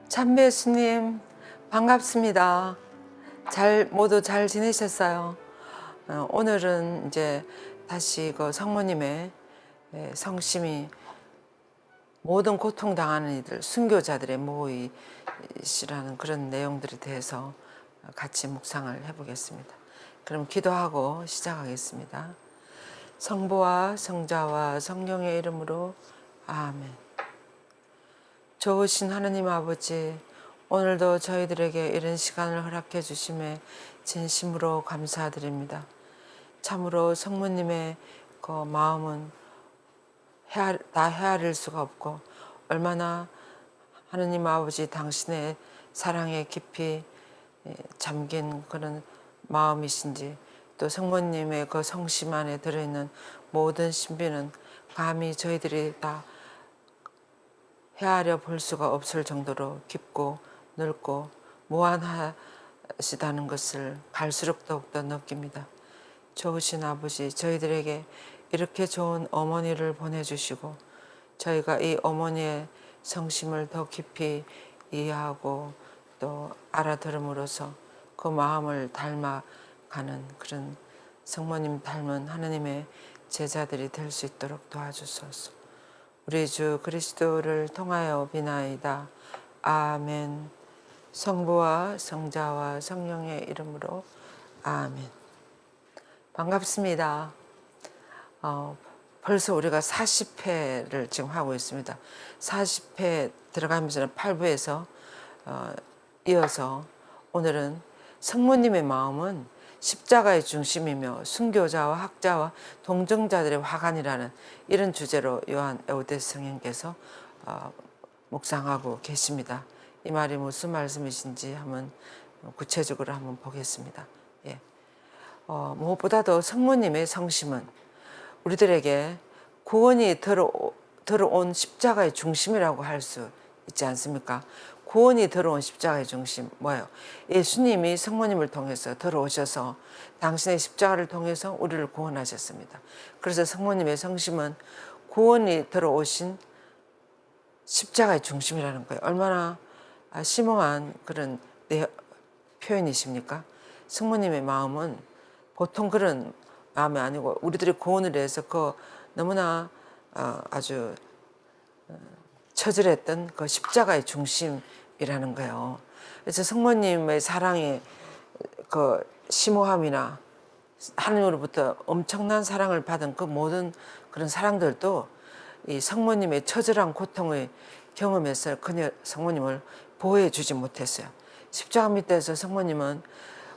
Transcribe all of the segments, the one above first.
참배 예수님 반갑습니다. 모두 잘 지내셨어요? 오늘은 이제 다시 그 성모님의 성심이 모든 고통당하는 이들 순교자들의 모이시라는 그런 내용들에 대해서 같이 묵상을 해보겠습니다. 그럼 기도하고 시작하겠습니다. 성부와 성자와 성령의 이름으로 아멘. 좋으신 하느님 아버지, 오늘도 저희들에게 이런 시간을 허락해 주심에 진심으로 감사드립니다. 참으로 성모님의 그 마음은 다 헤아릴 수가 없고, 얼마나 하느님 아버지 당신의 사랑에 깊이 잠긴 그런 마음이신지, 또 성모님의 그 성심 안에 들어있는 모든 신비는 감히 저희들이 다 헤아려 볼 수가 없을 정도로 깊고 넓고 무한하시다는 것을 갈수록 더욱더 느낍니다. 좋으신 아버지, 저희들에게 이렇게 좋은 어머니를 보내주시고 저희가 이 어머니의 성심을 더 깊이 이해하고 또 알아들음으로써 그 마음을 닮아가는 그런 성모님 닮은 하느님의 제자들이 될 수 있도록 도와주소서. 우리 주 그리스도를 통하여 비나이다. 아멘. 성부와 성자와 성령의 이름으로 아멘. 반갑습니다. 벌써 우리가 40회를 지금 하고 있습니다. 40회 들어가면서 8부에서 이어서 오늘은 성모님의 마음은 십자가의 중심이며 순교자와 학자와 동정자들의 화관이라는 이런 주제로 요한 에우데스 성령께서 묵상하고 계십니다. 이 말이 무슨 말씀이신지 한번 구체적으로 한번 보겠습니다. 예. 무엇보다도 성모님의 성심은 우리들에게 구원이 들어온 십자가의 중심이라고 할 수 있지 않습니까? 구원이 들어온 십자가의 중심 뭐예요? 예수님이 성모님을 통해서 들어오셔서 당신의 십자가를 통해서 우리를 구원하셨습니다. 그래서 성모님의 성심은 구원이 들어오신 십자가의 중심이라는 거예요. 얼마나 심오한 그런 표현이십니까? 성모님의 마음은 보통 그런 마음이 아니고 우리들이 구원을 위해서 그 너무나 아주 처절했던 그 십자가의 중심이라는 거예요. 그래서 성모님의 사랑의 그 심오함이나 하나님으로부터 엄청난 사랑을 받은 그 모든 그런 사랑들도 이 성모님의 처절한 고통의 경험에서 그녀 성모님을 보호해 주지 못했어요. 십자가 밑에서 성모님은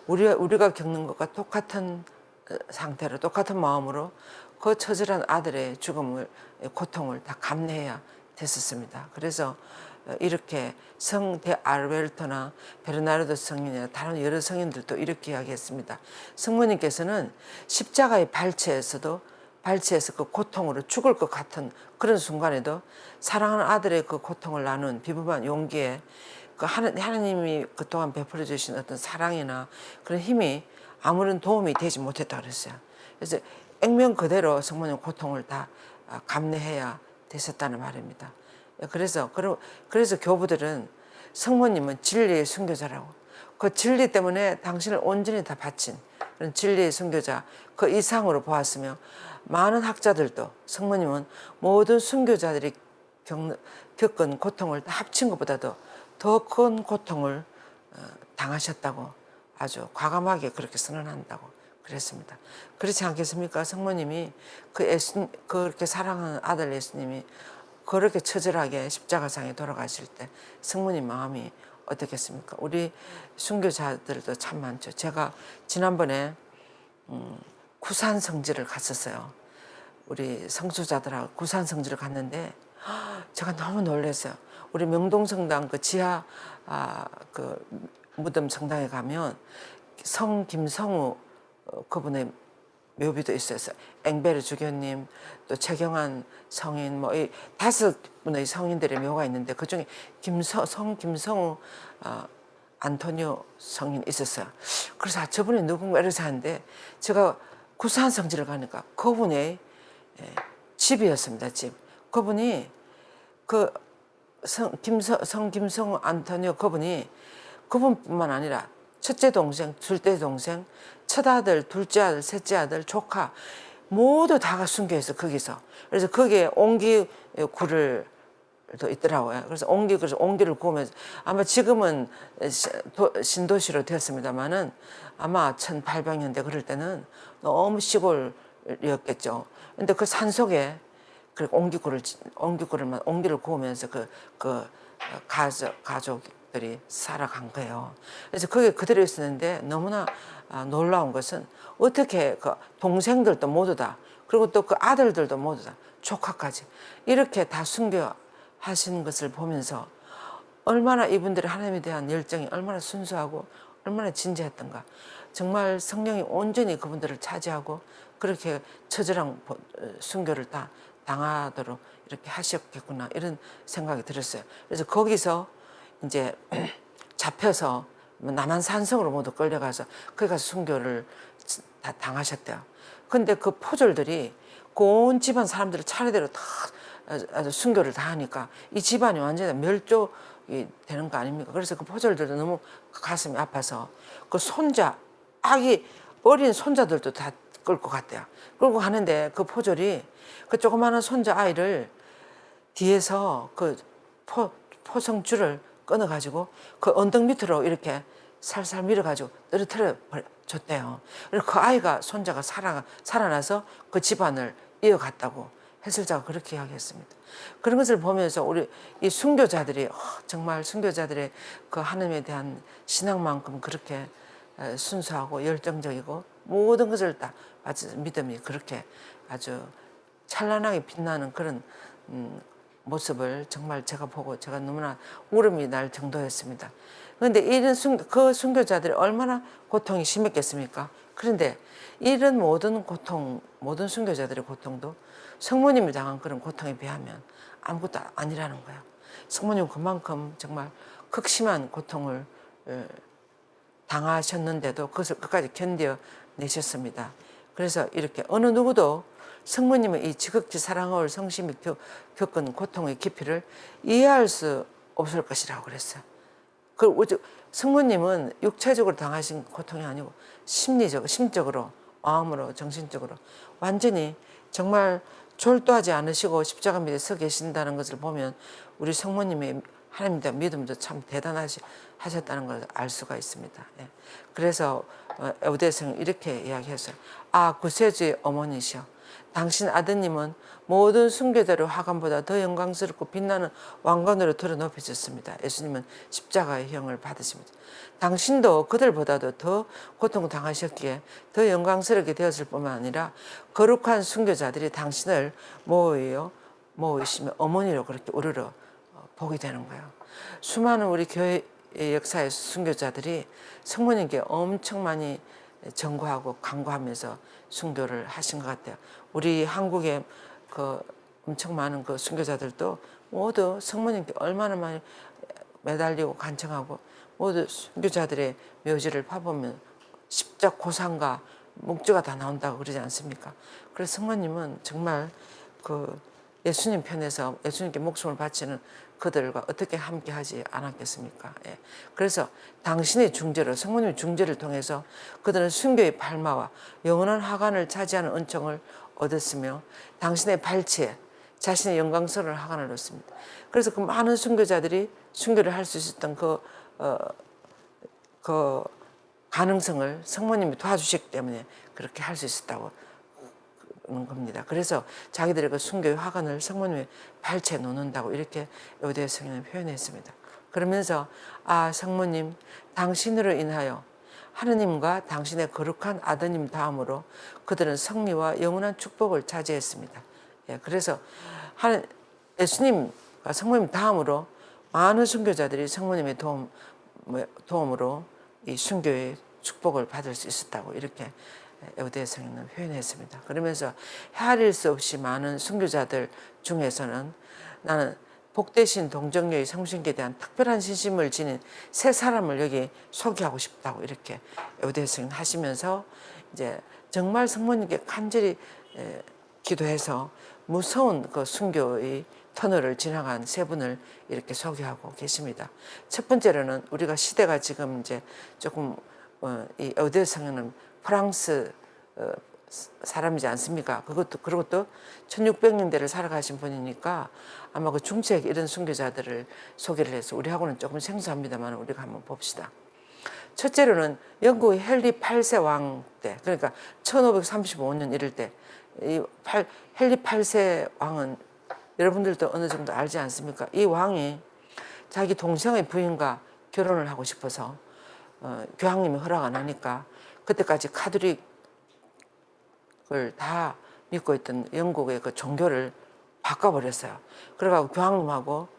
우리가 겪는 것과 똑같은 상태로 똑같은 마음으로 그 처절한 아들의 고통을 다 감내해야 됐었습니다. 그래서 이렇게 성대 알베르토나 베르나르도 성인이나 다른 여러 성인들도 이렇게 이야기했습니다. 성모님께서는 십자가의 발치에서 그 고통으로 죽을 것 같은 그런 순간에도 사랑하는 아들의 그 고통을 나눈 비범한 용기에 그 하나님이 그동안 베풀어 주신 어떤 사랑이나 그런 힘이 아무런 도움이 되지 못했다 그랬어요. 그래서 액면 그대로 성모님 고통을 다 감내해야 됐었다는 말입니다. 그래서 교부들은 성모님은 진리의 순교자라고, 그 진리 때문에 당신을 온전히 다 바친 그런 진리의 순교자, 그 이상으로 보았으며 많은 학자들도 성모님은 모든 순교자들이 겪은 고통을 다 합친 것보다도 더 큰 고통을 당하셨다고 아주 과감하게 그렇게 선언한다고 그랬습니다. 그렇지 않겠습니까? 성모님이 그렇게 사랑하는 아들 예수님이 그렇게 처절하게 십자가상에 돌아가실 때 성모님 마음이 어떻겠습니까? 우리 순교자들도 참 많죠. 제가 지난번에 구산 성지를 갔었어요. 우리 성수자들하고 구산 성지를 갔는데 제가 너무 놀랐어요. 우리 명동성당 그 지하 그 무덤 성당에 가면 성 김성우 그분의 묘비도 있었어요. 앵베르 주교님, 또 최경환 성인, 뭐 이 5분의 성인들의 묘가 있는데 그 중에 성 김성우 안토니오 성인 있었어요. 그래서 저분이 누군가 이러서 하는데 제가 구산 성지를 가니까 그분의 집이었습니다. 집. 그분이 그 김성 안토니오 그분뿐만 아니라 첫째 동생, 둘째 동생, 첫 아들, 둘째 아들, 셋째 아들, 조카 모두 다가 순교했어 거기서. 그래서 거기에 옹기굴을 또 있더라고요. 그래서 옹기를 구우면서 아마 지금은 신도시로 되었습니다만은 아마 1800년대 그럴 때는 너무 시골이었겠죠. 근데 그 산속에 그 옹기를 구우면서 가족들이 살아간 거예요. 그래서 거기에 그대로 있었는데 너무나 놀라운 것은 어떻게 그 동생들도 모두 다 그리고 또 그 아들들도 모두 다 조카까지 이렇게 다 순교하신 것을 보면서 얼마나 이분들의 하나님에 대한 열정이 얼마나 순수하고 얼마나 진지했던가. 정말 성령이 온전히 그분들을 차지하고 그렇게 처절한 순교를 다 당하도록 이렇게 하셨겠구나 이런 생각이 들었어요. 그래서 거기서 이제 잡혀서 남한산성으로 모두 끌려가서 거기 가서 순교를 다 당하셨대요. 근데 그 포졸들이 그 온 집안 사람들을 차례대로 다 아주 순교를 다 하니까 이 집안이 완전히 멸족이 되는 거 아닙니까? 그래서 그 포졸들도 너무 가슴이 아파서 그 어린 손자들도 다 끌고 갔대요. 끌고 가는데 그 포졸이 그 조그마한 손자 아이를 뒤에서 그 포성줄을 끊어가지고 그 언덕 밑으로 이렇게 살살 밀어가지고 떨어뜨려 줬대요. 그리고 그 아이가 손자가 살아나서 그 집안을 이어갔다고 해설자가 그렇게 이야기했습니다. 그런 것을 보면서 우리 이 순교자들이 정말 순교자들의 그 하나님에 대한 신앙만큼 그렇게 순수하고 열정적이고 모든 것을 다 아주 믿음이 그렇게 아주 찬란하게 빛나는 그런 모습을 정말 제가 보고 제가 너무나 울음이 날 정도였습니다. 그런데 이런 그 순교자들이 얼마나 고통이 심했겠습니까? 그런데 이런 모든 고통, 모든 순교자들의 고통도 성모님이 당한 그런 고통에 비하면 아무것도 아니라는 거예요. 성모님은 그만큼 정말 극심한 고통을 당하셨는데도 그것을 끝까지 견뎌내셨습니다. 그래서 이렇게 어느 누구도 성모님의 이 지극히 사랑을 성심이 겪은 고통의 깊이를 이해할 수 없을 것이라고 그랬어요. 성모님은 육체적으로 당하신 고통이 아니고 심적으로, 마음으로, 정신적으로 완전히 정말 졸도하지 않으시고 십자가 밑에 서 계신다는 것을 보면 우리 성모님의 하나님에 대한 믿음도 참 대단하셨다는 걸 알 수가 있습니다. 예. 그래서 에우대서는 이렇게 이야기했어요. 구세주의 어머니시여, 당신 아드님은 모든 순교자의 화관보다 더 영광스럽고 빛나는 왕관으로 들어 높여졌습니다. 예수님은 십자가의 형을 받으십니다. 당신도 그들보다도 더 고통당하셨기에 더 영광스럽게 되었을 뿐만 아니라 거룩한 순교자들이 당신을 모이시며 어머니로 그렇게 우러러 보게 되는 거예요. 수많은 우리 교회 역사의 순교자들이 성모님께 엄청 많이 전구하고 간구하면서 순교를 하신 것 같아요. 우리 한국에 그 엄청 많은 그 순교자들도 모두 성모님께 얼마나 많이 매달리고 간청하고 모두 순교자들의 묘지를 파보면 십자 고상과 묵주가 다 나온다고 그러지 않습니까? 그래서 성모님은 정말 그 예수님 편에서 예수님께 목숨을 바치는 그들과 어떻게 함께 하지 않았겠습니까? 예. 그래서 당신의 중재로 성모님의 중재를 통해서 그들은 순교의 발마와 영원한 화관을 차지하는 은총을 얻었으며 당신의 발치에 자신의 영광스러운 화관을 얻습니다. 그래서 그 많은 순교자들이 순교를 할 수 있었던 그 가능성을 성모님이 도와주셨기 때문에 그렇게 할 수 있었다고 하는 겁니다. 그래서 자기들의 그 순교의 화관을 성모님의 발치에 놓는다고 이렇게 요대 성경은 표현했습니다. 그러면서 성모님, 당신으로 인하여 하느님과 당신의 거룩한 아드님 다음으로 그들은 승리와 영원한 축복을 차지했습니다. 예, 그래서 예수님과 성모님 다음으로 많은 순교자들이 성모님의 도움으로 이 순교의 축복을 받을 수 있었다고 이렇게 에우대 성경은 표현했습니다. 그러면서 헤아릴 수 없이 많은 순교자들 중에서는 나는 복되신 동정녀의 성신께 대한 특별한 신심을 지닌 세 사람을 여기 소개하고 싶다고 이렇게 에우대 성경 하시면서 이제 정말 성모님께 간절히 기도해서 무서운 그 순교의 터널을 지나간 세 분을 이렇게 소개하고 계십니다. 첫 번째로는 우리가 시대가 지금 이제 조금 이 어데 성인은 프랑스 사람이지 않습니까? 그리고 또 1600년대를 살아가신 분이니까 아마 그 중세 이런 순교자들을 소개를 해서 우리하고는 조금 생소합니다만 우리가 한번 봅시다. 첫째로는 영국의 헨리 8세 왕 때, 그러니까 1535년 이럴 때, 헨리 8세 왕은 여러분들도 어느 정도 알지 않습니까? 이 왕이 자기 동생의 부인과 결혼을 하고 싶어서 교황님이 허락 안 하니까 그때까지 카톨릭을 다 믿고 있던 영국의 그 종교를 바꿔버렸어요. 그래가지고 교황님하고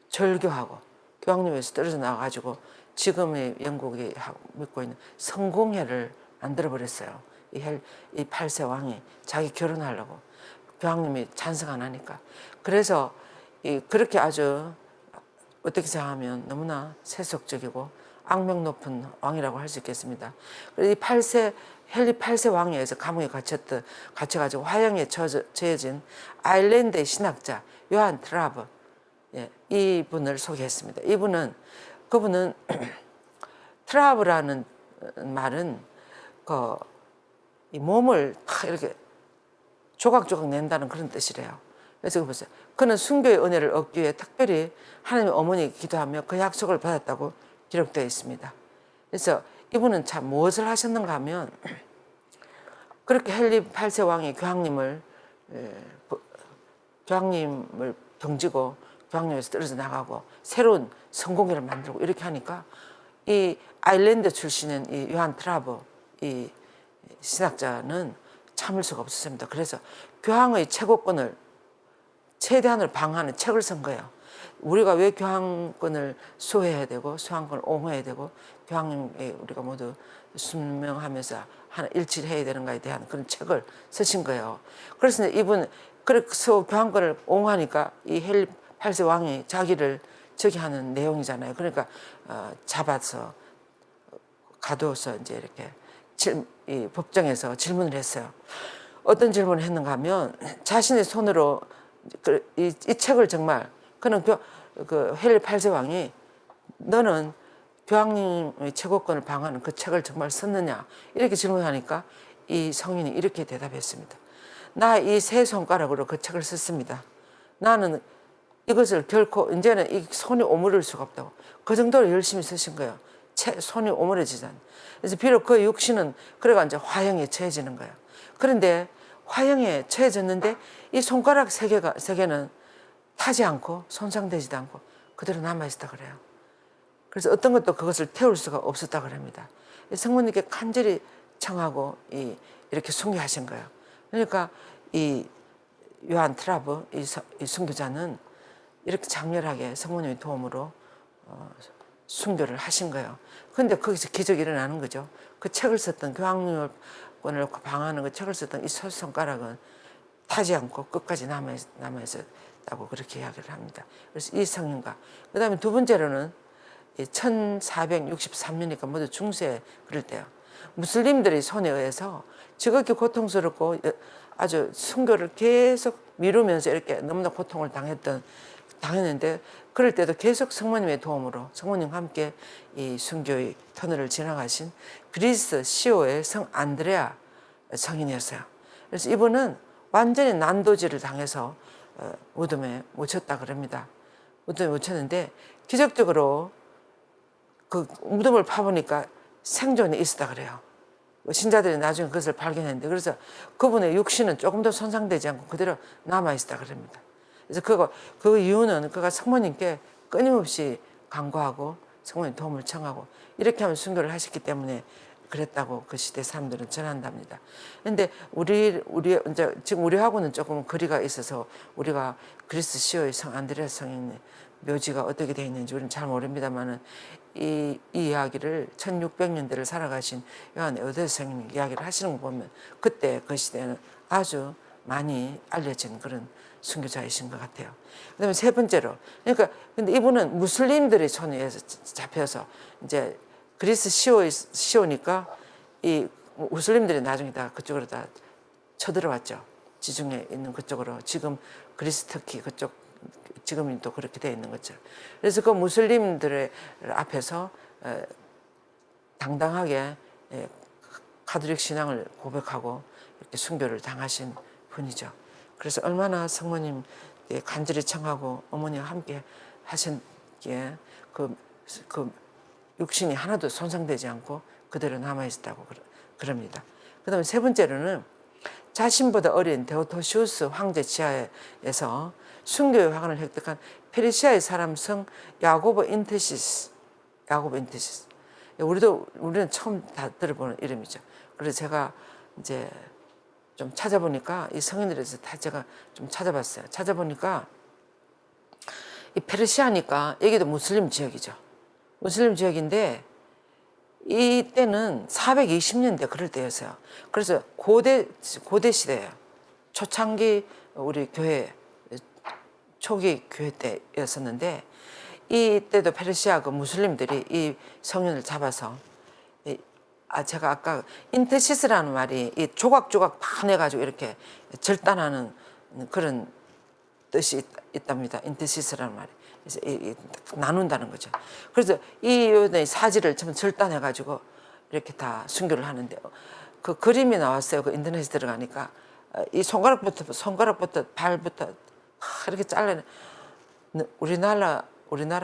절교하고 교황님에서 떨어져 나와가지고 지금의 영국이 믿고 있는 성공회를 만들어버렸어요. 이 8세 왕이 자기 결혼하려고 교황님이 찬성 안 하니까. 그래서 그렇게 아주 어떻게 생각하면 너무나 세속적이고 악명 높은 왕이라고 할 수 있겠습니다. 이 헨리 8세 왕에 의해서 감옥에 갇혀가지고 화형에 처해진 아일랜드의 신학자 요한 트라브, 이분을 소개했습니다. 그분은 트라브라는 말은 이 몸을 탁 이렇게 조각조각 낸다는 그런 뜻이래요. 그래서 보세요. 그는 순교의 은혜를 얻기 위해 특별히 하나님의 어머니에게 기도하며 그 약속을 받았다고 기록되어 있습니다. 그래서 이분은 참 무엇을 하셨는가 하면 그렇게 헨리 8세 왕이 교황님을 등지고 교황님에서 떨어져 나가고 새로운 성공회를 만들고 이렇게 하니까 이 아일랜드 출신인 이 요한 트라브 이 신학자는 참을 수가 없었습니다. 그래서 교황의 최고권을 최대한으로 방어하는 책을 쓴 거예요. 우리가 왜 교황권을 수호해야 되고 교황권을 옹호해야 되고 교황님에 우리가 모두 순명하면서 하나 일치를 해야 되는가에 대한 그런 책을 쓰신 거예요. 그래서 그래서 교황권을 옹호하니까 이 헨리 8세 왕이 자기를 저기 하는 내용이잖아요. 그러니까 잡아서 가두어서 이제 이렇게 이 법정에서 질문을 했어요. 어떤 질문을 했는가 하면 자신의 손으로 이 책을 정말 그는 그 헨리 8세 왕이 너는 교황님의 최고권을 방어하는 그 책을 정말 썼느냐 이렇게 질문하니까 이 성인이 이렇게 대답했습니다. 나 이 세 손가락으로 그 책을 썼습니다. 나는 이것을 결코 이제는 이 손이 오므릴 수가 없다고 그 정도로 열심히 쓰신 거예요. 손이 오므려지잖아요. 그래서 비록 그 육신은 그래가 이제 화형에 처해지는 거예요. 그런데 화형에 처해졌는데 이 손가락 세 개는 타지 않고 손상되지도 않고 그대로 남아있었다 그래요. 그래서 어떤 것도 그것을 태울 수가 없었다 그럽니다. 성모님께 간절히 청하고 이렇게 순교하신 거예요. 그러니까 이 요한 트라브 이 순교자는 이렇게 장렬하게 성모님의 도움으로 순교를 하신 거예요. 그런데 거기서 기적이 일어나는 거죠. 그 책을 썼던 교황님을 방어하는 그 책을 썼던 이 손가락은 타지 않고 끝까지 남아있었다고 그렇게 이야기를 합니다. 그래서 이 성인과 그 다음에 두 번째로는 1463년이니까 모두 중세 그럴 때요. 무슬림들의 손에 의해서 지극히 고통스럽고 아주 순교를 계속 미루면서 이렇게 너무나 고통을 당했는데 그럴 때도 계속 성모님의 도움으로 성모님과 함께 이 순교의 터널을 지나가신 그리스 시오의 성 안드레아 성인이었어요. 그래서 이분은 완전히 난도질을 당해서 무덤에 묻혔다 그럽니다. 무덤에 묻혔는데 기적적으로 그 무덤을 파보니까 생존이 있었다 그래요. 신자들이 나중에 그것을 발견했는데 그래서 그분의 육신은 조금 더 손상되지 않고 그대로 남아있었다 그럽니다. 그래서 그 이유는 그가 성모님께 끊임없이 간구하고 성모님 도움을 청하고 이렇게 하면 순교를 하셨기 때문에 그랬다고 그 시대 사람들은 전한답니다. 그런데 이제 지금 우리하고는 조금 거리가 있어서 우리가 그리스 시오의 성 안드레아 성인의 묘지가 어떻게 되어 있는지 우리는 잘 모릅니다만은 이 이야기를 1600년대를 살아가신 요한 에우대 성인이 이야기를 하시는 거 보면 그때 그 시대는 아주 많이 알려진 그런 순교자이신 것 같아요. 그다음에 세 번째로 그러니까 근데 이분은 무슬림들의 손에 의해서 잡혀서 이제 그리스 시오니까 이 무슬림들이 나중에 다 그쪽으로 다 쳐들어왔죠. 지중해 있는 그쪽으로 지금 그리스 터키 그쪽 지금이 또 그렇게 되어 있는 거죠. 그래서 그 무슬림들의 앞에서 당당하게 가톨릭 신앙을 고백하고 이렇게 순교를 당하신 분이죠. 그래서 얼마나 성모님 간절히 청하고 어머니와 함께 하셨기에 그 육신이 하나도 손상되지 않고 그대로 남아있었다고 그럽니다. 그 다음에 세 번째로는 자신보다 어린 데오도시우스 황제 지하에서 순교의 화관을 획득한 페르시아의 사람 성 야고보 인테시스. 우리는 처음 다 들어보는 이름이죠. 그래서 제가 이제 좀 찾아보니까 이 성인들에서 다 제가 좀 찾아봤어요. 찾아보니까 이 페르시아니까 여기도 무슬림 지역이죠. 무슬림 지역인데 이때는 420년대 그럴 때였어요. 그래서 고대 시대예요. 초창기 우리 교회 초기 교회 때였었는데 이때도 페르시아 그 무슬림들이 이 성윤을 잡아서 제가 아까 인테시스라는 말이 이 조각조각 파내가지고 이렇게 절단하는 그런 뜻이 있답니다. 인테시스라는 말이. 그래서 나눈다는 거죠. 그래서 이 사지를 좀 절단해가지고 이렇게 다 순교를 하는데 그 그림이 나왔어요. 그 인터넷에 들어가니까 이 손가락부터 발부터 이렇게 잘라내 우리나라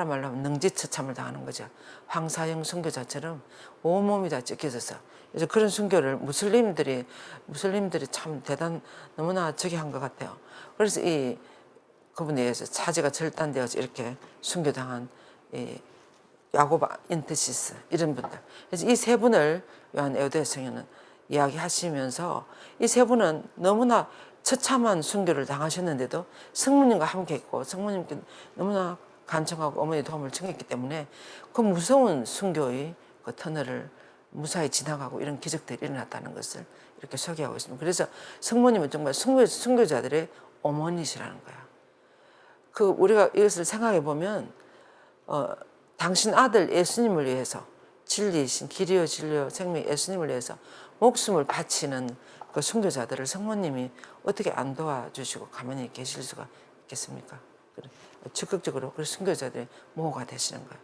말로 하면 능지처참을 당하는 거죠. 황사영 순교자처럼 온몸이 다 찢겨져서. 그래서 그런 순교를 무슬림들이 참 너무나 저기 한 것 같아요. 그래서 그분에 의해서 사지가 절단되어서 이렇게 순교당한 야고보 인테시스 이런 분들. 그래서 이 세 분을 요한 에우대 성인은 이야기하시면서 이 세 분은 너무나 처참한 순교를 당하셨는데도 성모님과 함께 했고 성모님께 너무나 간청하고 어머니 도움을 청했기 때문에 그 무서운 순교의 그 터널을 무사히 지나가고 이런 기적들이 일어났다는 것을 이렇게 소개하고 있습니다. 그래서 성모님은 정말 순교자들의 어머니시라는 거야. 우리가 이것을 생각해 보면 당신 아들 예수님을 위해서 진리이신 길이요 진리요 생명 예수님을 위해서 목숨을 바치는 그 순교자들을 성모님이 어떻게 안 도와주시고 가만히 계실 수가 있겠습니까? 적극적으로 그 순교자들의 모호가 되시는 거예요.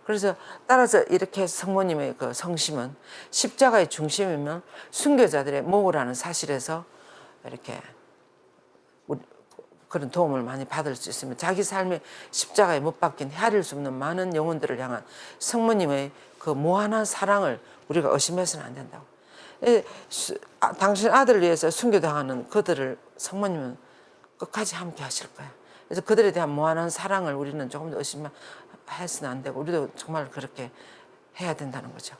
그래서 따라서 이렇게 성모님의 그 성심은 십자가의 중심이면 순교자들의 모호라는 사실에서 이렇게 그런 도움을 많이 받을 수 있으면 자기 삶의 십자가에 못 박힌 헤아릴 수 없는 많은 영혼들을 향한 성모님의 그 무한한 사랑을 우리가 의심해서는 안 된다고. 당신 아들을 위해서 순교당하는 그들을 성모님은 끝까지 함께 하실 거예요. 그래서 그들에 대한 무한한 사랑을 우리는 조금 더 의심해서는 안 되고 우리도 정말 그렇게 해야 된다는 거죠.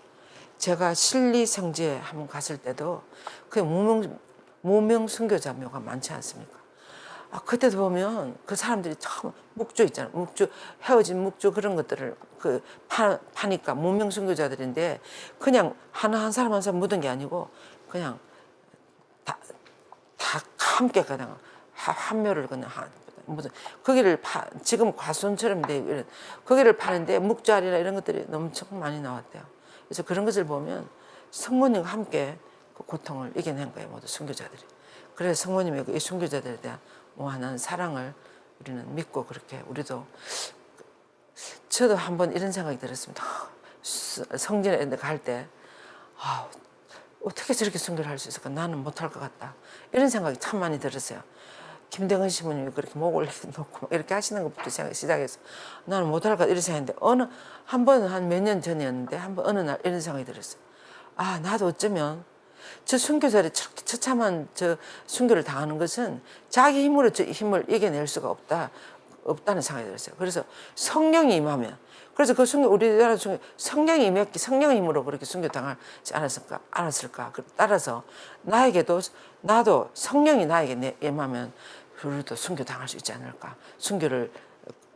제가 신리성지에 한번 갔을 때도 그 무명 순교자 묘가 많지 않습니까? 그때도 보면 그 사람들이 처음 묵주 있잖아요. 헤어진 묵주 그런 것들을 파니까 무명 순교자들인데 그냥 한 사람 한 사람 묻은 게 아니고 그냥 다 함께 그냥 한 묘를 그냥 거기를 지금 과수원처럼 돼 거기를 파는데 묵자리나 이런 것들이 엄청 많이 나왔대요. 그래서 그런 것을 보면 성모님과 함께 그 고통을 이겨낸 거예요. 모두 순교자들이. 그래서 성모님의 이 순교자들에 대한 무한한 사랑을 우리는 믿고 그렇게 우리도 저도 한번 이런 생각이 들었습니다. 성전에 갈 때 어떻게 저렇게 순교를 할 수 있을까? 나는 못할 것 같다. 이런 생각이 참 많이 들었어요. 김대건 신부님이 그렇게 목을 놓고 이렇게 하시는 것부터 시작해서 나는 못할 것 같다 이런 생각인데 한 번은 한 몇 년 전이었는데 어느 날 이런 생각이 들었어요. 나도 어쩌면 저 순교자들이 처참한 저 순교를 당하는 것은 자기 힘으로 저 힘을 이겨낼 수가 없다는 생각이 들었어요. 그래서 성령이 임하면 그래서 그 순교 우리나라 순교 성령이 임했기 성령의 힘으로 그렇게 순교 당하지 않았을까? 따라서 나도 성령이 나에게 임하면 우리도 순교 당할 수 있지 않을까? 순교를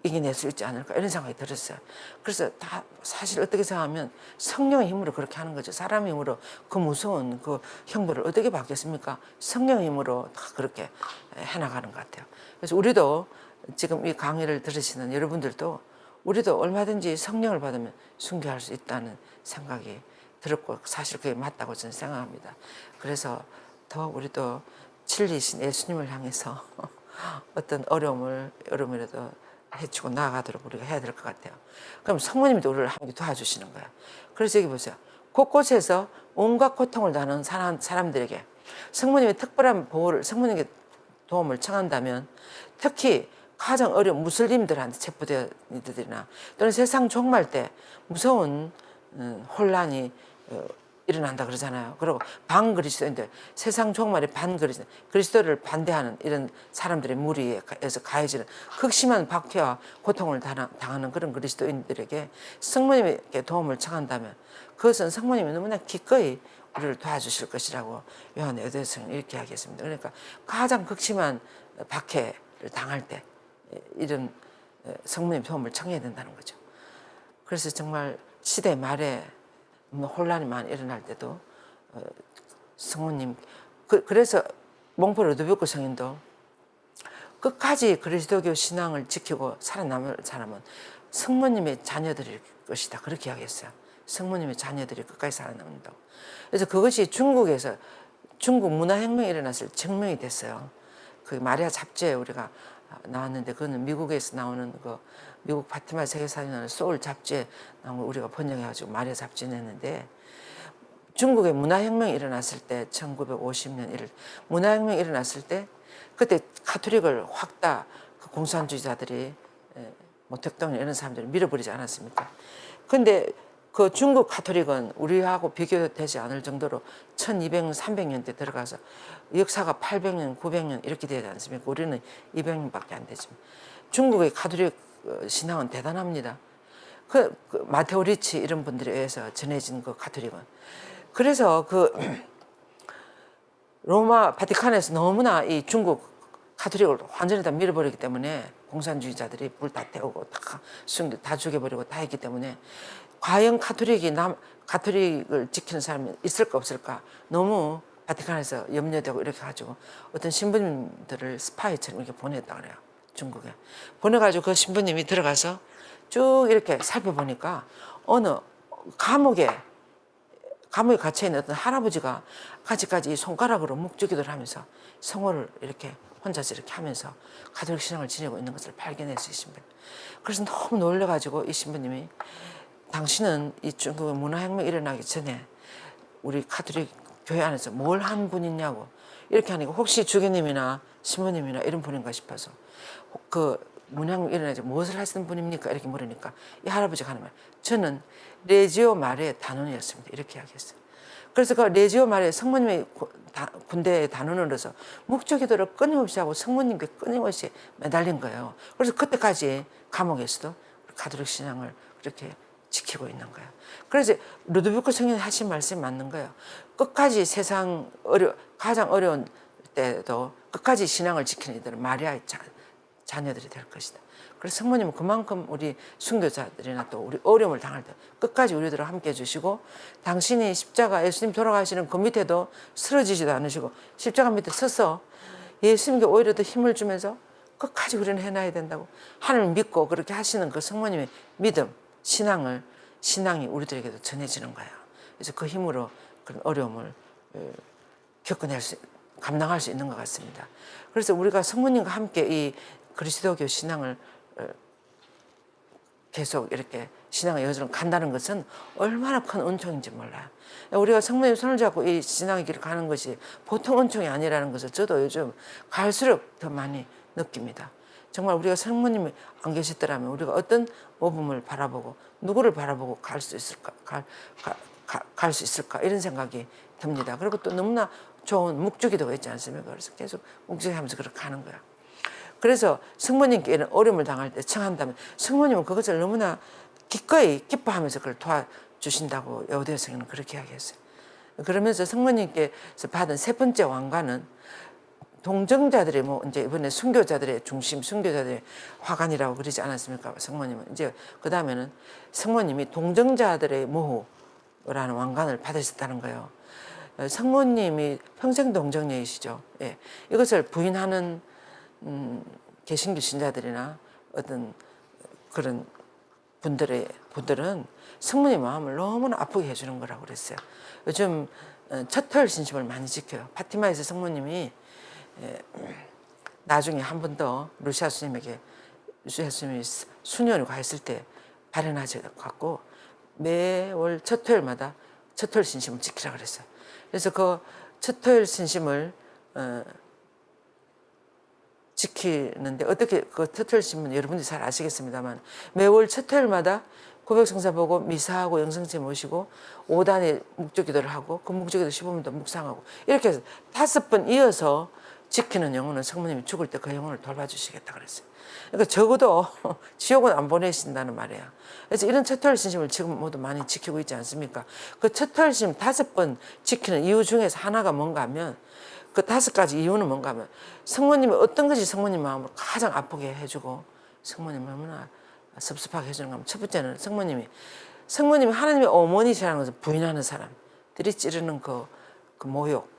이겨낼 수 있지 않을까 이런 생각이 들었어요. 그래서 다 사실 어떻게 생각하면 성령의 힘으로 그렇게 하는 거죠. 사람의 힘으로 그 무서운 그 형벌을 어떻게 받겠습니까? 성령의 힘으로 다 그렇게 해나가는 것 같아요. 그래서 우리도 지금 이 강의를 들으시는 여러분들도 우리도 얼마든지 성령을 받으면 순교할 수 있다는 생각이 들었고 사실 그게 맞다고 저는 생각합니다. 그래서 더 우리도 진리이신 예수님을 향해서 어떤 어려움이라도 해치고 나아가도록 우리가 해야 될 것 같아요. 그럼 성모님도 우리를 함께 도와주시는 거예요. 그래서 여기 보세요. 곳곳에서 온갖 고통을 당하는 사람들에게 성모님의 특별한 보호를, 성모님께 도움을 청한다면 특히 가장 어려운 무슬림들한테 체포되어들이나 또는 세상 종말 때 무서운 혼란이 일어난다 그러잖아요. 그리고 반그리스도인들, 세상 종말의 그리스도를 반대하는 이런 사람들의 무리에서 가해지는 극심한 박해와 고통을 당하는 그런 그리스도인들에게 성모님께 도움을 청한다면 그것은 성모님이 너무나 기꺼이 우리를 도와주실 것이라고 요한 에베소서는 이렇게 하겠습니다. 그러니까 가장 극심한 박해를 당할 때 이런 성모님 도움을 청해야 된다는 거죠. 그래서 정말 시대 말에 혼란이 많이 일어날 때도 성모님, 그래서 몽포 루드비코 성인도 끝까지 그리스도교 신앙을 지키고 살아남을 사람은 성모님의 자녀들일 것이다, 그렇게 이야기했어요. 성모님의 자녀들이 끝까지 살아남는다고. 그래서 그것이 중국에서 중국 문화혁명이 일어났을 때 증명이 됐어요. 그 마리아 잡지에 우리가 나왔는데 그거는 미국에서 나오는 그 미국 파티마 세계사전을 소울 잡지에 나온 걸 우리가 번역해가지고 마리아 잡지 냈는데, 중국의 문화혁명이 일어났을 때 1950년 문화혁명이 일어났을 때 그때 가톨릭을 확 다 그 공산주의자들이 뭐 대통령 이런 사람들이 밀어버리지 않았습니까? 근데 그 중국 가톨릭은 우리하고 비교되지 않을 정도로 1200년, 300년대 들어가서 역사가 800년, 900년 이렇게 되지 않습니까? 우리는 200년밖에 안 되지만 중국의 가톨릭 신앙은 대단합니다. 그 마테오 리치 이런 분들에 의해서 전해진 그 가톨릭은. 그래서 그 로마 바티칸에서 너무나 이 중국 가톨릭을 완전히 다 밀어버리기 때문에 공산주의자들이 불 다 태우고 다 죽여버리고 다 했기 때문에 과연 가톨릭을 지키는 사람이 있을까 없을까 너무 바티칸에서 염려되고 이렇게 가지고 어떤 신부님들을 스파이처럼 이렇게 보냈다 그래요. 중국에 보내가지고 그 신부님이 들어가서 쭉 이렇게 살펴보니까 어느 감옥에 갇혀있는 어떤 할아버지가 아직까지 손가락으로 묵주기도를 하면서 성호를 이렇게 혼자서 이렇게 하면서 가톨릭 신앙을 지내고 있는 것을 발견했어요, 신부님. 그래서 너무 놀라가지고 이 신부님이 당신은 이 중국의 문화혁명이 일어나기 전에 우리 가톨릭 교회 안에서 뭘 한 분이냐고 이렇게 하니까 혹시 주교님이나 신부님이나 이런 분인가 싶어서 그 문화혁명이 일어나지 무엇을 하시는 분입니까? 이렇게 물으니까 이 할아버지가 하는 말, 저는 레지오 마리의 단원이었습니다, 이렇게 이야기했어요. 그래서 그 레지오 마리의 성모님의 군대의 단원으로서 묵주기도를 끊임없이 하고 성모님께 끊임없이 매달린 거예요. 그래서 그때까지 감옥에서도 가톨릭 신앙을 그렇게 지키고 있는 거예요. 그래서 루드비코 성인이 하신 말씀이 맞는 거예요. 끝까지 세상 가장 어려운 때도 끝까지 신앙을 지키는 이들은 마리아의 자녀들이 될 것이다. 그래서 성모님은 그만큼 우리 순교자들이나 또 우리 어려움을 당할 때 끝까지 우리들을 함께 해주시고, 당신이 십자가 예수님 돌아가시는 그 밑에도 쓰러지지도 않으시고 십자가 밑에 서서 예수님께 오히려 더 힘을 주면서 끝까지 우리는 해놔야 된다고 하나님을 믿고 그렇게 하시는 그 성모님의 믿음, 신앙이 우리들에게도 전해지는 거예요. 그래서 그 힘으로 그런 어려움을 감당할 수 있는 것 같습니다. 그래서 우리가 성모님과 함께 이 그리스도교 신앙을 계속 이렇게 신앙의 여정을 간다는 것은 얼마나 큰 은총인지 몰라요. 우리가 성모님 손을 잡고 이 신앙의 길을 가는 것이 보통 은총이 아니라는 것을 저도 요즘 갈수록 더 많이 느낍니다. 정말 우리가 성모님이 안 계셨더라면 우리가 어떤 모범을 바라보고 누구를 바라보고 갈 수 있을까 이런 생각이 듭니다. 그리고 또 너무나 좋은 묵주기도가 있지 않습니까? 그래서 계속 묵주기하면서 그렇게 가는 거야. 그래서 성모님께 이런 어려움을 당할 때 청한다면 성모님은 그것을 너무나 기꺼이 기뻐하면서 그걸 도와주신다고 여호대서는 그렇게 이야기했어요. 그러면서 성모님께서 받은 세 번째 왕관은 동정자들의 이제 이번에 순교자들의 중심, 순교자들의 화관이라고 그러지 않았습니까? 성모님은 이제 그 다음에는 성모님이 동정자들의 모후라는 왕관을 받으셨다는 거예요. 성모님이 평생 동정녀이시죠. 예. 이것을 부인하는 개신교 신자들이나 어떤 그런 분들은 성모님 마음을 너무나 아프게 해주는 거라고 그랬어요. 요즘 첫 터일 신심을 많이 지켜요. 파티마에서 성모님이 나중에 한 번 더 루시아 스님에게 루시아 스님이 수녀를 가했을 때 발현하지 갖고 매월 첫 토요일마다 첫 토요일 신심을 지키라 그랬어요. 그래서 그 첫 토요일 신심을 지키는데 어떻게 그 첫 토요일 신심은 여러분들이 잘 아시겠습니다만 매월 첫 토요일마다 고백성사 보고 미사하고 영성제 모시고 5단의 묵주기도를 하고 그 묵주기도 15분 더 묵상하고 이렇게 해서 5번 이어서 지키는 영혼은 성모님이 죽을 때 그 영혼을 돌봐주시겠다 그랬어요. 그러니까 적어도 지옥은 안 보내신다는 말이에요. 그래서 이런 첫 토요일 신심을 지금 모두 많이 지키고 있지 않습니까? 그 첫 토요일 신심 5번 지키는 이유 중에서 하나가 뭔가 하면 그 5가지 이유는 뭔가 하면 성모님이 어떤 것이 성모님 마음을 가장 아프게 해주고 성모님 얼마나 섭섭하게 해주는가 하면 첫 번째는 성모님이 하나님의 어머니시라는 것을 부인하는 사람들이 찌르는 그 모욕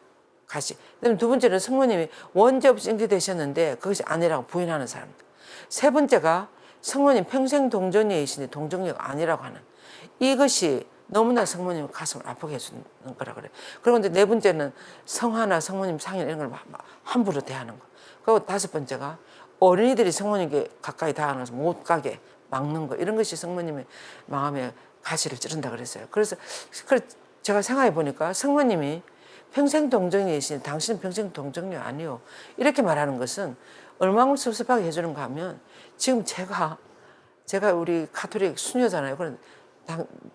가시. 그다음에 두 번째는 성모님이 원죄 없이 잉태되셨는데 그것이 아니라고 부인하는 사람들. 세 번째가 성모님 평생 동정녀이신데 동정녀가 아니라고 하는 이것이 너무나 성모님 가슴을 아프게 해주는 거라 그래요. 그리고 이제 네 번째는 성화나 성모님 상이나 이런 걸 함부로 대하는 거. 그리고 5번째가 어린이들이 성모님께 가까이 다가가는 것을 못 가게 막는 거. 이런 것이 성모님의 마음에 가시를 찌른다 그랬어요. 그래서 제가 생각해 보니까 성모님이 평생 동정녀이시니 당신은 평생 동정녀 아니요. 이렇게 말하는 것은 얼마나 섭섭하게 해주는가 하면 지금 제가 우리 가톨릭 수녀잖아요. 그런데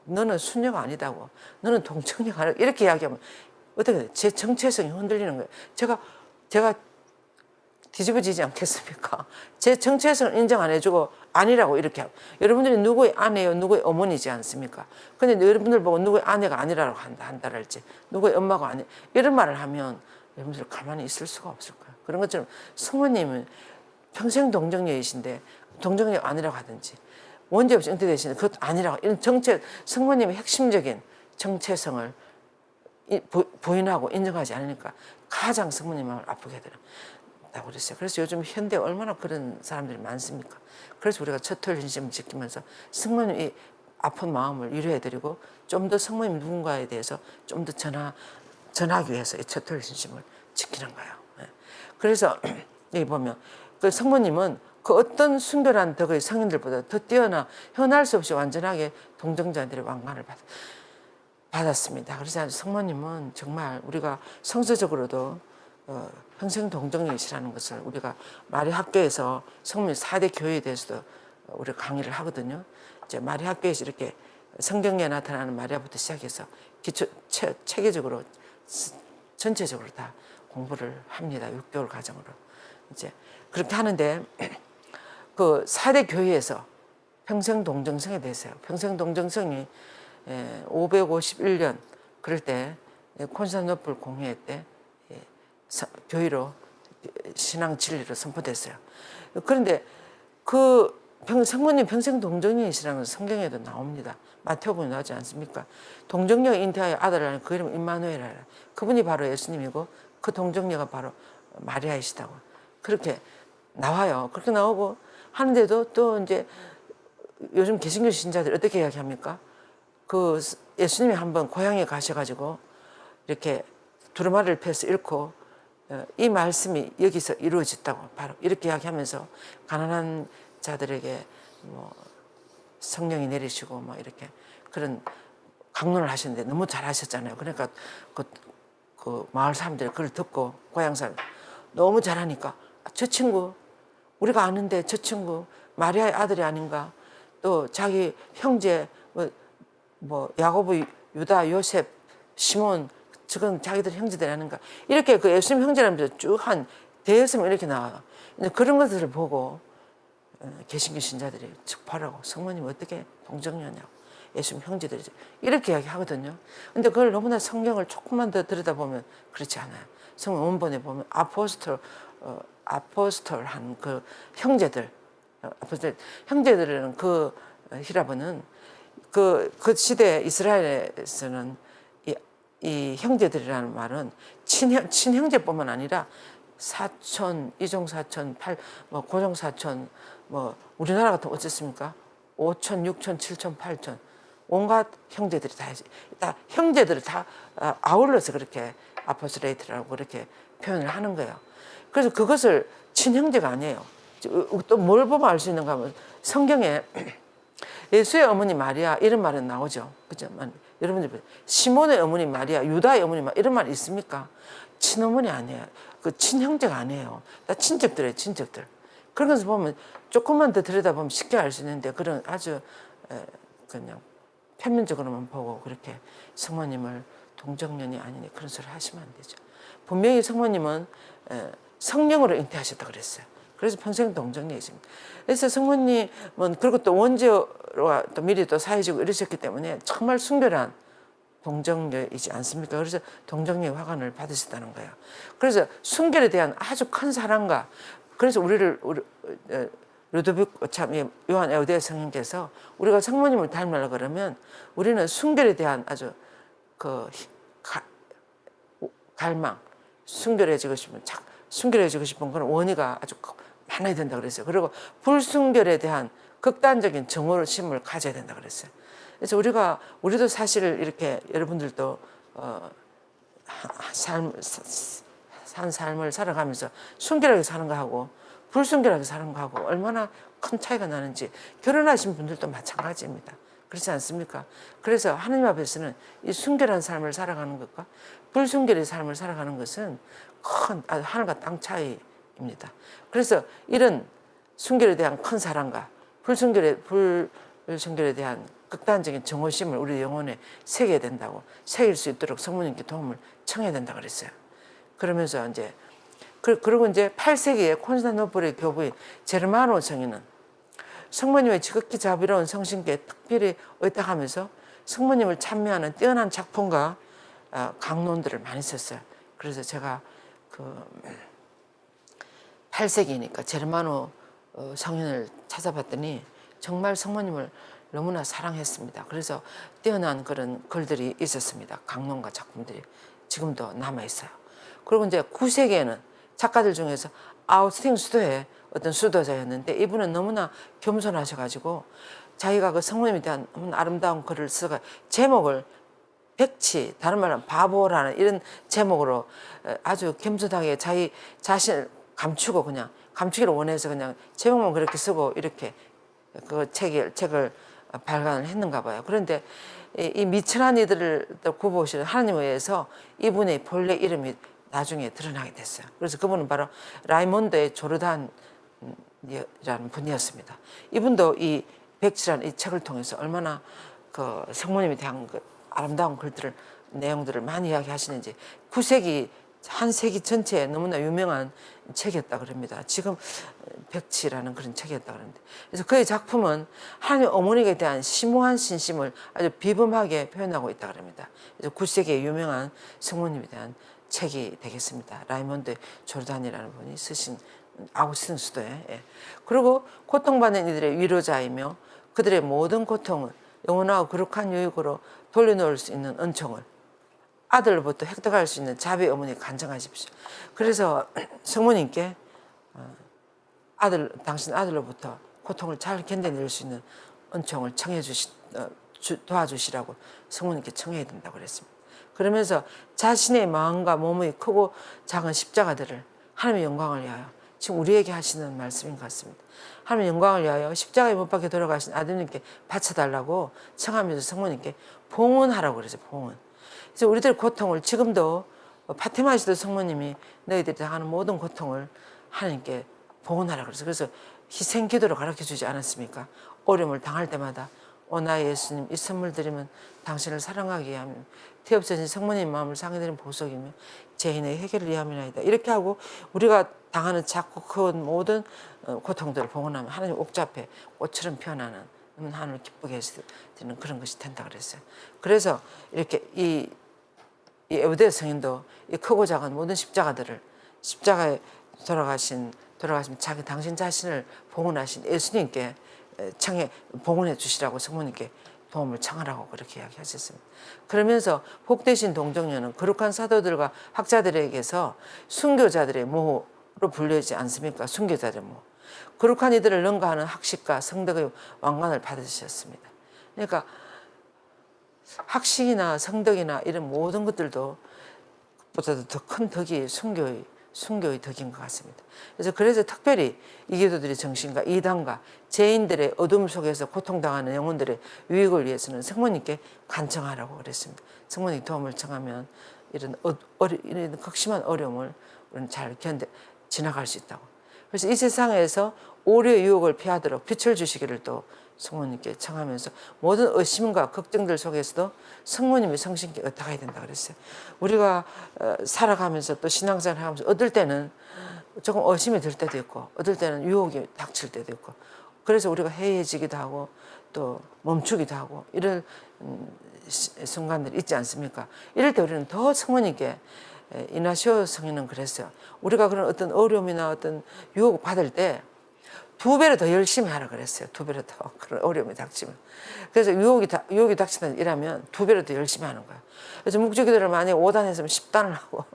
너는 수녀가 아니다고. 너는 동정녀가 아니고 이렇게 이야기하면 어떻게 돼? 제 정체성이 흔들리는 거예요. 제가 뒤집어지지 않겠습니까? 제 정체성을 인정 안 해주고 아니라고 이렇게 하고 여러분들이 누구의 아내요 누구의 어머니지 않습니까? 근데 여러분들 보고 누구의 아내가 아니라고 한다랄지 누구의 엄마가 아니 이런 말을 하면 여러분들 가만히 있을 수가 없을 거예요. 그런 것처럼 성모님은 평생 동정녀이신데 동정녀가 아니라고 하든지 원죄 없이 잉태되시는데 그것도 아니라고 이런 성모님의 핵심적인 정체성을 부인하고 인정하지 않으니까 가장 성모님 마음을 아프게 되는다고 그랬어요. 그래서 요즘 현대에 얼마나 그런 사람들이 많습니까? 그래서 우리가 첫 토요일 신심을 지키면서 성모님이 아픈 마음을 위로해드리고 좀 더 성모님 누군가에 대해서 좀 더 전하기 위해서 이 첫 토요일 신심을 지키는 거예요. 그래서 여기 보면 그 성모님은 그 어떤 순결한 덕의 성인들보다 더 뛰어나 현할 수 없이 완전하게 동정자들의 왕관을 받았습니다. 그래서 성모님은 정말 우리가 성서적으로도 평생 동정녀이시라는 것을 우리가 마리 학교에서 성모님 4대 교회에 대해서도 우리가 강의를 하거든요. 이제 마리 학교에서 이렇게 성경에 나타나는 마리아부터 시작해서 기초 체계적으로 전체적으로 다 공부를 합니다. 6개월 과정으로. 이제 그렇게 하는데 그 4대 교회에서 평생 동정성에 대해서요. 평생 동정성이 551년 그럴 때 콘스탄티노플 공회 때 교회로 신앙 진리로 선포됐어요. 그런데 그 성모님 평생 동정녀이시라는 성경에도 나옵니다. 마태복음에 나오지 않습니까? 동정녀가 잉태하여 아들을 낳은 그 이름은 임마누엘이라. 그분이 바로 예수님이고 그 동정녀가 바로 마리아이시다고 그렇게 나와요. 그렇게 나오고 하는데도 또 이제 요즘 개신교 신자들이 어떻게 이야기합니까? 그 예수님이 한번 고향에 가셔가지고 이렇게 두루마리를 펴서 읽고 이 말씀이 여기서 이루어졌다고 바로 이렇게 이야기하면서 가난한 자들에게 뭐 성령이 내리시고 뭐 이렇게 그런 강론을 하셨는데 너무 잘하셨잖아요. 그러니까 그 마을 사람들이 그걸 듣고 고향 사람 너무 잘하니까 저 친구 우리가 아는데 저 친구 마리아의 아들이 아닌가 또 자기 형제 뭐 야고보 유다 요셉 시몬 저건 자기들 형제들이 아닌가 이렇게 그 예수님 형제라면서 쭉 한 대여섯 이렇게 나와요. 그런 것들을 보고 개신교 신자들이 즉파라고 성모님 어떻게 동정녀냐고 예수님 형제들이 이렇게 이야기하거든요. 근데 그걸 너무나 성경을 조금만 더 들여다보면 그렇지 않아요. 성경 원본에 보면 아포스톨한 그 형제들 형제들은 그 히라보는 그 시대 이스라엘에서는 이 형제들이라는 말은 친형제뿐만 아니라 사촌, 이종사촌, 뭐 고종사촌, 뭐 우리나라 같으면 어쨌습니까? 5촌, 6촌, 7촌, 8촌 온갖 형제들이 다 형제들을 다 아울러서 그렇게 아포스레이트라고 그렇게 표현을 하는 거예요. 그래서 그것을 친형제가 아니에요. 또 뭘 보면 알 수 있는가 하면 성경에 예수의 어머니 마리아 이런 말은 나오죠. 그죠? 여러분들 시몬의 어머니 마리아, 유다의 어머니 마리아 이런 말 있습니까? 친어머니 아니에요. 그 친형제가 아니에요. 다 친척들이에요, 친척들. 그런 것을 보면 조금만 더 들여다보면 쉽게 알 수 있는데 그런 아주 그냥 표면적으로만 보고 그렇게 성모님을 동정년이 아니니 그런 소리 하시면 안 되죠. 분명히 성모님은 성령으로 잉태하셨다 그랬어요. 그래서 평생 동정녀이십니다. 그래서 성모님은 그리고 또 원죄와 또 미리 또 사해지고 이러셨기 때문에 정말 순결한 동정녀이지 않습니까? 그래서 동정녀의 화관을 받으셨다는 거예요. 그래서 순결에 대한 아주 큰 사랑과 그래서 우리 루도빅 참 요한 에우대 성령께서 우리가 성모님을 닮으려 그러면 우리는 순결에 대한 아주 그 갈망, 순결해지고 싶은 그런 원의가 아주 많아야 된다 그랬어요. 그리고 불순결에 대한 극단적인 정오심을 가져야 된다 그랬어요. 그래서 우리도 사실 이렇게 여러분들도 산 삶을 살아가면서 순결하게 사는 거하고 불순결하게 사는 거하고 얼마나 큰 차이가 나는지 결혼하신 분들도 마찬가지입니다. 그렇지 않습니까? 그래서 하느님 앞에서는 이 순결한 삶을 살아가는 것과 불순결의 삶을 살아가는 것은 큰 하늘과 땅 차이입니다. 그래서 이런 순결에 대한 큰 사랑과 불순결에 대한 극단적인 정오심을 우리 영혼에 새겨야 된다고 새길 수 있도록 성모님께 도움을 청해야 된다 그랬어요. 그러면서 이제 그리고 이제 8세기에 콘스탄티노플의 교부인 제르마노 성인은 성모님의 지극히 자비로운 성신께 특별히 의탁하면서 성모님을 찬미하는 뛰어난 작품과 강론들을 많이 썼어요. 그래서 제가 그 8세기니까 제르마노 성인을 찾아봤더니 정말 성모님을 너무나 사랑했습니다. 그래서 뛰어난 그런 글들이 있었습니다. 강론과 작품들이 지금도 남아있어요. 그리고 이제 9세기에는 작가들 중에서 아우스틴 수도의 어떤 수도자였는데 이분은 너무나 겸손하셔가지고 자기가 그 성모님에 대한 아름다운 글을 쓰가 제목을 백치, 다른 말로 바보라는 이런 제목으로 아주 겸손하게 자기 자신을 감추기를 원해서 그냥 제목만 그렇게 쓰고 이렇게 그 책을 발간을 했는가 봐요. 그런데 이 미천한 이들을 구보시는 하나님에 의해서 이분의 본래 이름이 나중에 드러나게 됐어요. 그래서 그분은 바로 라이몬드의 조르단이라는 분이었습니다. 이분도 이 백지라는 이 책을 통해서 얼마나 그 성모님에 대한 그 아름다운 글들을 내용들을 많이 이야기하시는지 9세기 한 세기 전체에 너무나 유명한 책이었다 그럽니다. 지금 백치라는 그런 책이었다 그러는데 그래서 그의 작품은 하나님 어머니에 대한 심오한 신심을 아주 비범하게 표현하고 있다 그럽니다. 그래서 9세기의 유명한 성모님에 대한 책이 되겠습니다. 라이몬드 조르단이라는 분이 쓰신 아우스틴 수도에. 예. 그리고 고통받는 이들의 위로자이며 그들의 모든 고통을 영원하고 거룩한 유익으로 돌려놓을 수 있는 은총을 아들로부터 획득할 수 있는 자비 어머니 간증하십시오. 그래서 성모님께 당신 아들로부터 고통을 잘 견뎌낼 수 있는 은총을 도와주시라고 성모님께 청해야 된다고 그랬습니다. 그러면서 자신의 마음과 몸의 크고 작은 십자가들을 하나님의 영광을 위하여 지금 우리에게 하시는 말씀인 것 같습니다. 하나님의 영광을 위하여 십자가에 못 박혀 돌아가신 아드님께 바쳐달라고 청하면서 성모님께 봉헌하라고 그랬어요. 봉헌. 그래서 우리들 고통을 지금도 파티마시도 성모님이 너희들이 당하는 모든 고통을 하나님께 봉헌하라 그랬어요. 그래서 희생 기도를 가르쳐 주지 않았습니까? 어려움을 당할 때마다 오 나의 예수님 이 선물 드리면 당신을 사랑하기 위하며 태없어진 성모님 마음을 상해드린 보석이며 죄인의 해결을 위함이나이다. 이렇게 하고 우리가 당하는 작고 큰 모든 고통들을 봉헌하면 하나님 옥좌 앞에 꽃처럼 피어나는 하나님을 기쁘게 해주는 그런 것이 된다 그랬어요. 그래서 이렇게 이 에우대 성인도 이 크고 작은 모든 십자가에 돌아가신 당신 자신을 봉헌하신 예수님께 봉헌해 주시라고 성모님께 도움을 청하라고 그렇게 이야기하셨습니다. 그러면서 복되신 동정녀는 거룩한 사도들과 학자들에게서 순교자들의 모로 불리지 않습니까? 순교자들의 모. 거룩한 이들을 능가하는 학식과 성덕의 왕관을 받으셨습니다. 그러니까 학식이나 성덕이나 이런 모든 것들도 보다도 더 큰 덕이 순교의 순교의 덕인 것 같습니다. 그래서 특별히 이교도들의 정신과 이단과 죄인들의 어둠 속에서 고통당하는 영혼들의 유익을 위해서는 성모님께 간청하라고 그랬습니다. 성모님 도움을 청하면 이런 극심한 어려움을 우리는 잘 지나갈 수 있다고. 그래서 이 세상에서 오류의 유혹을 피하도록 빛을 주시기를 또 성모님께 청하면서 모든 의심과 걱정들 속에서도 성모님의 성신께 의탁해야 된다 그랬어요. 우리가 살아가면서 또 신앙생활 하면서 어떨 때는 조금 의심이 들 때도 있고 어떨 때는 유혹이 닥칠 때도 있고 그래서 우리가 해이해지기도 하고 또 멈추기도 하고 이런 순간들이 있지 않습니까? 이럴 때 우리는 더 성모님께 이나시오 성인은 그랬어요. 우리가 그런 어떤 어려움이나 어떤 유혹을 받을 때 2배로 더 열심히 하라 그랬어요. 2배로 더 그런 어려움이 닥치면. 그래서 유혹이 닥치는 일하면 2배로 더 열심히 하는 거예요. 그래서 묵주기도를 만약에 5단 했으면 10단을 하고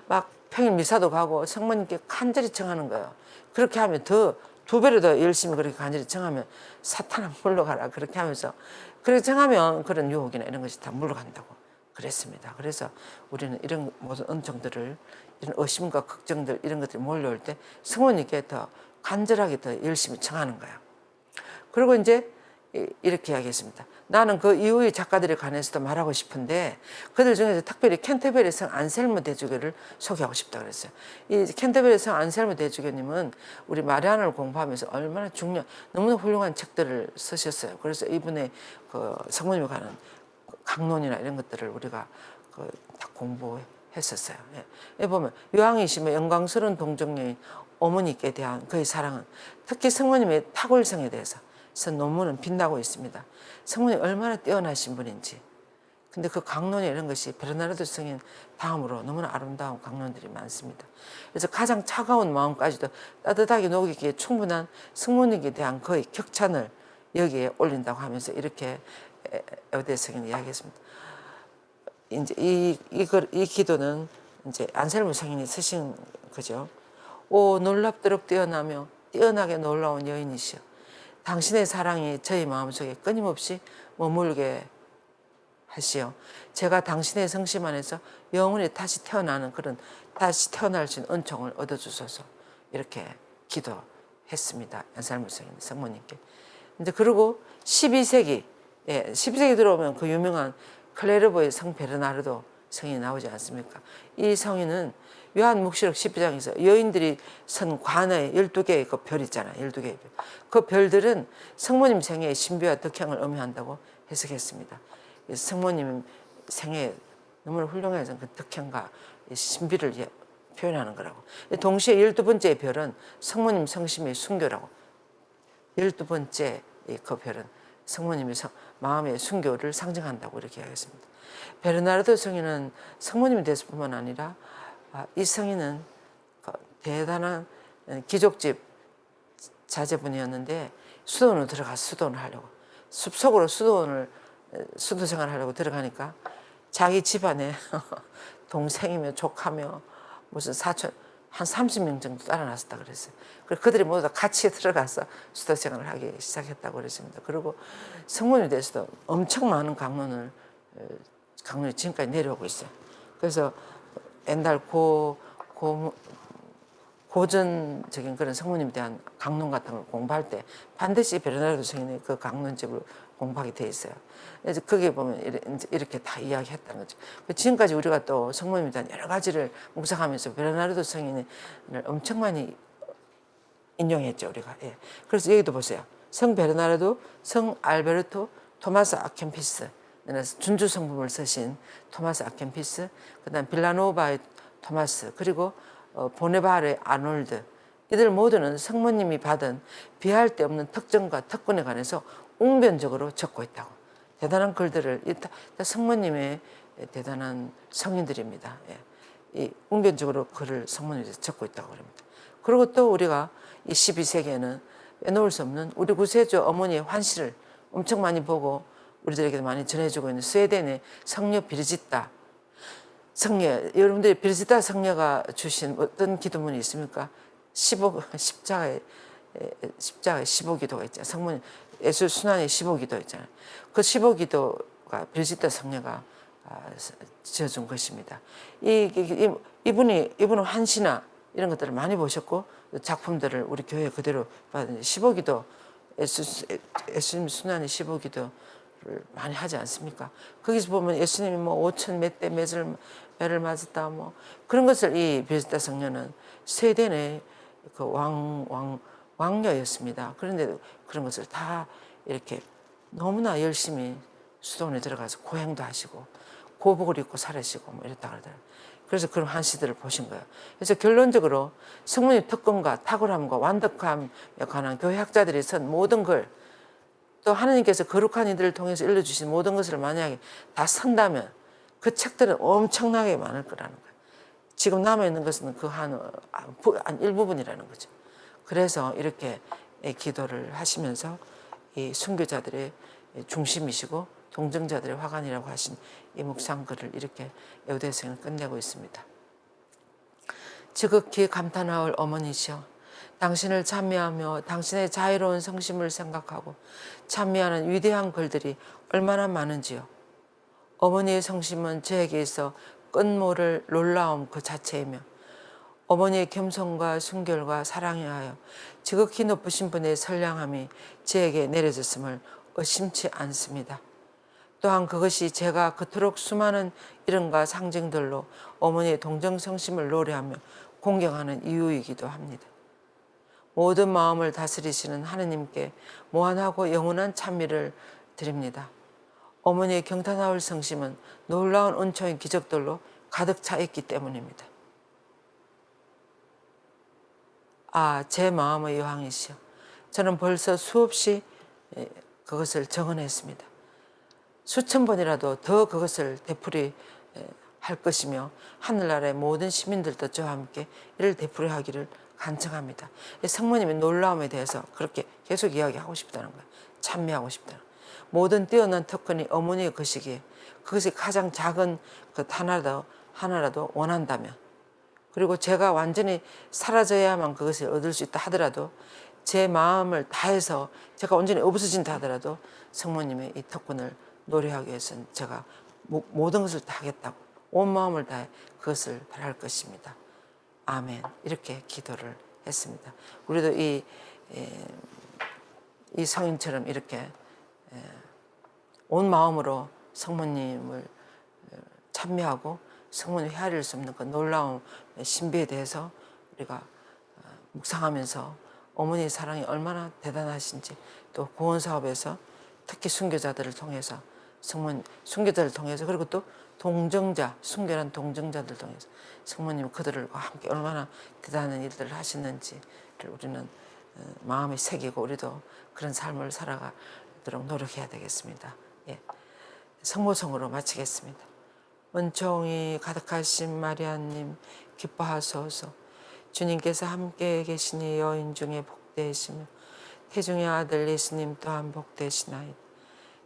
막 평일 미사도 가고 성모님께 간절히 청하는 거예요. 그렇게 하면 2배로 더 열심히 그렇게 간절히 청하면 사탄아 물러가라 그렇게 하면서 그렇게 청하면 그런 유혹이나 이런 것이 다 물러간다고 그랬습니다. 그래서 우리는 이런 모든 은총들을 이런 의심과 걱정들 이런 것들이 몰려올 때 성모님께 더 간절하게 더 열심히 청하는 거예요. 그리고 이제 이렇게 이야기했습니다. 나는 그 이후의 작가들에 관해서도 말하고 싶은데 그들 중에서 특별히 캔터베리 성 안셀모 대주교를 소개하고 싶다 그랬어요. 이 캔터베리 성 안셀모 대주교님은 우리 마리안을 공부하면서 얼마나 너무나 훌륭한 책들을 쓰셨어요. 그래서 이분의 그 성모님에 관한 강론이나 이런 것들을 우리가 다 공부했었어요. 예. 보면 요한이심의 영광스러운 동정녀인 어머니께 대한 그의 사랑은 특히 성모님의 탁월성에 대해서 논문은 빛나고 있습니다. 성모님 얼마나 뛰어나신 분인지. 근데 그 강론이 이런 것이 베르나르도 성인 다음으로 너무나 아름다운 강론들이 많습니다. 그래서 가장 차가운 마음까지도 따뜻하게 녹이기에 충분한 성모님에 대한 그의 격찬을 여기에 올린다고 하면서 이렇게 에우대 성인이 이야기했습니다. 이제 이 기도는 이제 안셀모 성인이 쓰신 거죠. 오 놀랍도록 뛰어나며 뛰어나게 놀라운 여인이시여 당신의 사랑이 저희 마음속에 끊임없이 머물게 하시오. 제가 당신의 성심 안에서 영원히 다시 다시 태어날 수 있는 은총을 얻어주소서 이렇게 기도했습니다. 안셀모 성모님께. 이제 그리고 12세기 12세기 들어오면 그 유명한 클레르보의 성 베르나르도 성인이 나오지 않습니까? 이 성인은 요한묵시록 12장에서 여인들이 선 관의 12개의 그 별 있잖아요. 12개의 별. 그 별들은 성모님 생애의 신비와 덕향을 의미한다고 해석했습니다. 성모님 생애 너무나 훌륭해서 그 덕향과 신비를 표현하는 거라고. 동시에 12번째 별은 성모님 성심의 순교라고. 12번째 그 별은 성모님의 마음의 순교를 상징한다고 이렇게 이야기했습니다. 베르나르도 성인은 성모님에 대해서뿐만 아니라 이 성인은 대단한 귀족집 자제분이었는데 수도원으로 들어가서 수도원을 하려고 숲속으로 수도 생활을 하려고 들어가니까 자기 집안에 동생이며 조카며 무슨 사촌 한 30명 정도 따라 나섰다 그랬어요. 그래서 그들이 모두 다 같이 들어가서 수도 생활을 하기 시작했다고 그랬습니다. 그리고 성모님에 대해서도 엄청 많은 강론이 지금까지 내려오고 있어요. 그래서 옛날 고전적인 그런 성모님에 대한 강론 같은 걸 공부할 때 반드시 베르나르도 성인의 그 강론집을 공부하게 돼 있어요. 그래서 거기에 보면 이렇게 다 이야기했다는 거죠. 지금까지 우리가 또 성모님에 대한 여러 가지를 묵상하면서 베르나르도 성인을 엄청 많이 인용했죠, 우리가. 예. 그래서 여기도 보세요. 성 베르나르도, 성 알베르토, 토마스 아켄피스, 준주 성품을 쓰신 토마스 아켄피스, 그다음 빌라노바의 토마스, 그리고 보네바르의 아놀드, 이들 모두는 성모님이 받은 비할 데 없는 특정과 특권에 관해서 웅변적으로 적고 있다고. 대단한 글들을 성모님의 대단한 성인들입니다. 예. 이 웅변적으로 글을 성모님에 적고 있다고 합니다. 그리고 또 우리가 이 12세기에는 빼놓을 수 없는 우리 구세주 어머니의 환시를 엄청 많이 보고 우리들에게도 많이 전해주고 있는 스웨덴의 성녀 비르지타 성녀, 여러분들이 비르지타 성녀가 주신 어떤 기도문이 있습니까? 십자가의 15기도가 있잖아요. 성모님 예수 순환의 15기도 있잖아요. 그 15기도가 비르지타 성녀가 지어준 것입니다. 이 이분은 한시나 이런 것들을 많이 보셨고 작품들을 우리 교회 그대로 받은 15기도 예수님 순환의 15기도를 많이 하지 않습니까? 거기서 보면 예수님이 뭐 5천 몇 대 매를 맞았다 뭐 그런 것을 이 베스다 성녀는 스웨덴의 그 왕녀였습니다. 그런데 그런 것을 다 이렇게 너무나 열심히 수도원에 들어가서 고행도 하시고 고복을 입고 살으시고 뭐 이랬다 그러더라고요. 그래서 그런 한시들을 보신 거예요. 그래서 결론적으로 성모님 특권과 탁월함과 완벽함에 관한 교회 학자들이 쓴 모든 걸 또 하나님께서 거룩한 이들을 통해서 일러주신 모든 것을 만약에 다 쓴다면 그 책들은 엄청나게 많을 거라는 거예요. 지금 남아있는 것은 그 한 일부분이라는 거죠. 그래서 이렇게 기도를 하시면서 이 순교자들의 중심이시고 동정자들의 화관이라고 하신 이 묵상글을 이렇게 에우대서는 끝내고 있습니다. 지극히 감탄하올 어머니시여, 당신을 찬미하며 당신의 자유로운 성심을 생각하고 찬미하는 위대한 글들이 얼마나 많은지요. 어머니의 성심은 저에게 있어 끝모를 놀라움 그 자체이며 어머니의 겸손과 순결과 사랑에 하여 지극히 높으신 분의 선량함이 저에게 내려졌음을 의심치 않습니다. 또한 그것이 제가 그토록 수많은 이름과 상징들로 어머니의 동정성심을 노래하며 공경하는 이유이기도 합니다. 모든 마음을 다스리시는 하느님께 무한하고 영원한 찬미를 드립니다. 어머니의 경탄하올 성심은 놀라운 은총의 기적들로 가득 차 있기 때문입니다. 제 마음의 여왕이시여, 저는 벌써 수없이 그것을 정언했습니다. 수천 번이라도 더 그것을 되풀이 할 것이며 하늘나라의 모든 시민들도 저와 함께 이를 되풀이하기를 간청합니다. 성모님의 놀라움에 대해서 그렇게 계속 이야기하고 싶다는 거예요. 찬미하고 싶다는 거예요. 모든 뛰어난 특권이 어머니의 것이기에 그것이 가장 작은 것 하나라도 원한다면, 그리고 제가 완전히 사라져야만 그것을 얻을 수 있다 하더라도 제 마음을 다해서 제가 온전히 없어진다 하더라도 성모님의 이 특권을 노래하기 위해서는 제가 모든 것을 다 하겠다고 온 마음을 다해 그것을 바랄 것입니다. 아멘. 이렇게 기도를 했습니다. 우리도 이 성인처럼 이렇게 온 마음으로 성모님을 찬미하고 성모님 헤아릴 수 없는 그 놀라운 신비에 대해서 우리가 묵상하면서 어머니의 사랑이 얼마나 대단하신지, 또 구원 사업에서 특히 순교자들을 통해서 순교자를 통해서, 그리고 또 동정자, 순교한 동정자들 통해서 성모님 그들과 함께 얼마나 대단한 일들을 하시는지를 우리는 마음에 새기고 우리도 그런 삶을 살아가도록 노력해야 되겠습니다. 성모성으로 마치겠습니다. 은총이 가득하신 마리아님 기뻐하소서. 주님께서 함께 계시니 여인 중에 복되시며 태중의 아들 예수님 또한 복되시나이다.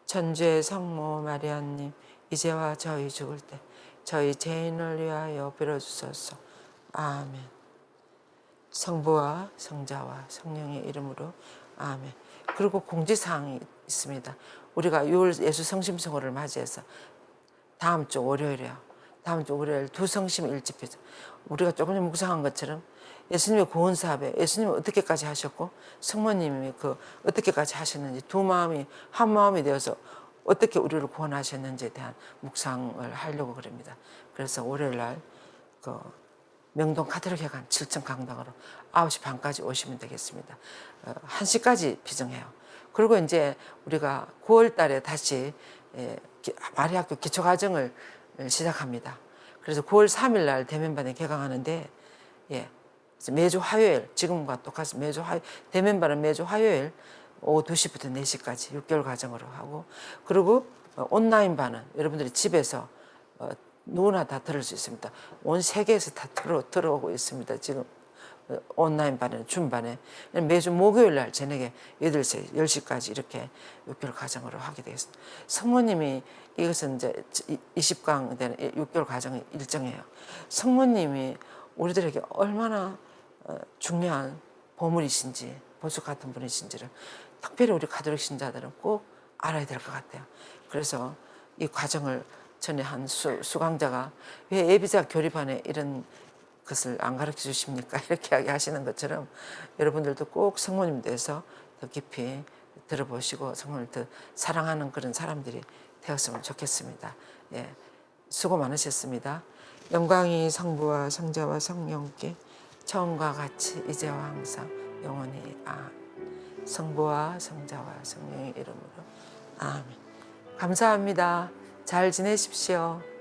천주의 성모 마리아님, 이제와 저희 죽을 때 저희 죄인을 위하여 빌어주소서. 아멘. 성부와 성자와 성령의 이름으로 아멘. 그리고 공지사항이 있습니다. 우리가 6월 예수 성심성호를 맞이해서 다음 주 월요일 두 성심 일집회죠. 우리가 조금 전에 묵상한 것처럼 예수님의 구원 사업에 예수님이 어떻게까지 하셨고 성모님이 그 어떻게까지 하셨는지 두 마음이 한 마음이 되어서 어떻게 우리를 구원하셨는지에 대한 묵상을 하려고 그럽니다. 그래서 월요일 날 그 명동 카톨릭회관 7층 강당으로 9시 반까지 오시면 되겠습니다. 1시까지 비정해요. 그리고 이제 우리가 9월 달에 다시 마리아학교 기초과정을 시작합니다. 그래서 9월 3일 날 대면반에 개강하는데, 매주 화요일, 지금과 똑같이 매주 대면반은 매주 화요일 오후 2시부터 4시까지 6개월 과정으로 하고, 그리고 온라인 반은 여러분들이 집에서 누구나 다 들을 수 있습니다. 온 세계에서 다 들어오고 있습니다. 지금 온라인 반에는 줌반에 매주 목요일 날 저녁에 8시, 10시까지 이렇게 6개월 과정으로 하게 되겠습니다. 성모님이 이것은 이제 20강 되는 6개월 과정 일정이에요. 성모님이 우리들에게 얼마나 중요한 보물이신지, 보석 같은 분이신지를 특별히 우리 가톨릭 신자들은 꼭 알아야 될 것 같아요. 그래서 이 과정을 전에 한 수강자가 왜 예비자 교리반에 이런 그것을 안 가르쳐 주십니까? 이렇게 하시는 것처럼 여러분들도 꼭 성모님 대해서 더 깊이 들어보시고 성모님을 더 사랑하는 그런 사람들이 되었으면 좋겠습니다. 예, 수고 많으셨습니다. 영광이 성부와 성자와 성령께 처음과 같이 이제와 항상 영원히 아멘. 성부와 성자와 성령의 이름으로 아멘. 감사합니다. 잘 지내십시오.